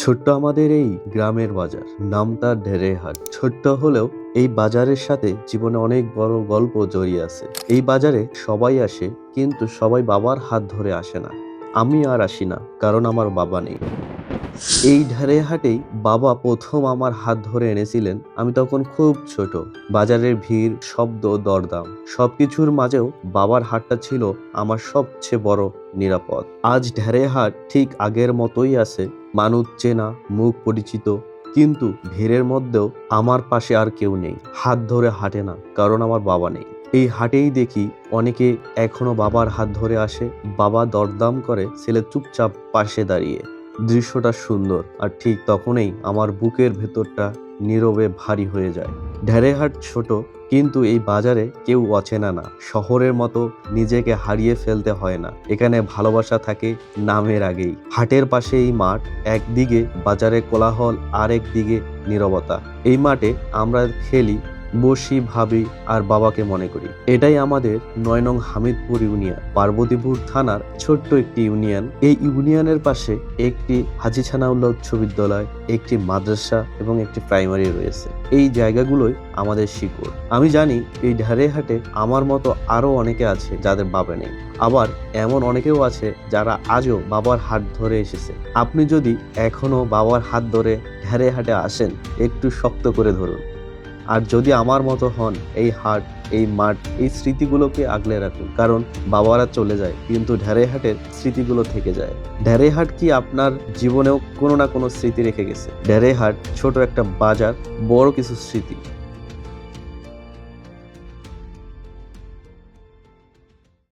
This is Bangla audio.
ছোট্ট আমাদের এই গ্রামের বাজার, নাম তার ঢেরেহাট। ছোট্ট হলেও এই বাজারের সাথে জীবনে অনেক বড় গল্প জড়িয়ে আছে। এই বাজারে সবাই আসে, কিন্তু সবাই বাবার হাত ধরে আসে না। আমি আর আসি না, কারণ আমার বাবা নেই। এই ঢেরেহাটেই বাবা প্রথম আমার হাত ধরে এনেছিলেন। আমি তখন খুব ছোট। বাজারের ভিড়, শব্দ, দরদাম সবকিছুর মাঝেও বাবার হাতটা ছিল আমার সবচেয়ে বড় নিরাপদ। আজ ঢেরেহাট ঠিক আগের মতোই আছে, মানুষ চেনা, মুখ পরিচিত, কিন্তু ভিড়ের মধ্যেও আমার পাশে আর কেউ নেই। হাত ধরে হাঁটে না, কারণ আমার বাবা নেই। এই হাটেই দেখি অনেকে এখনো বাবার হাত ধরে আসে। বাবা দরদাম করে, ছেলে চুপচাপ পাশে দাঁড়িয়ে। দৃশ্যটা সুন্দর, আর ঠিক তখনই আমার বুকের ভেতরটা নীরবে ভারী হয়ে যায়। ঢেরেহাট ছোট, কিন্তু এই বাজারে কেউ অচেনা না। শহরের মতো নিজেকে হারিয়ে ফেলতে হয় না। এখানে ভালোবাসা থাকে নামের আগেই। হাটের পাশে এই মাঠ, একদিকে বাজারে কোলাহল, আরেক দিকে নীরবতা। এই মাঠে আমরা খেলি, বসি, ভাবি আর বাবাকে মনে করি। এটাই আমাদের ৯ নং হামিদপুর ইউনিয়ন, পার্বতীপুর থানার ছোট্ট একটি ইউনিয়ন। এই ইউনিয়নের পাশে একটি হাজী ছানাউল্লাহ উচ্চ বিদ্যালয়, একটি মাদ্রাসা এবং একটি প্রাইমারি রয়েছে। এই জায়গাগুলোই আমাদের শিকড়। আমি জানি এই ঢেরেহাটে আমার মতো আরো অনেকে আছে যাদের বাবা নেই। আবার এমন অনেকেও আছে যারা আজও বাবার হাত ধরে এসেছে। আপনি যদি এখনো বাবার হাত ধরে ঢেরেহাটে আসেন, একটু শক্ত করে ধরুন। আর যদি আমার মতো হন, এই হাট, এই মাঠ, এই স্মৃতিগুলোকে আগলে রাখুন। কারণ বাবারা চলে যায়, কিন্তু ঢেরেহাটের স্মৃতিগুলো থেকে যায়। ঢেরেহাট কি আপনার জীবনেও কোনো না কোনো স্মৃতি রেখে গেছে? ঢেরেহাট ছোট একটা বাজার, বড় কিছু স্মৃতি।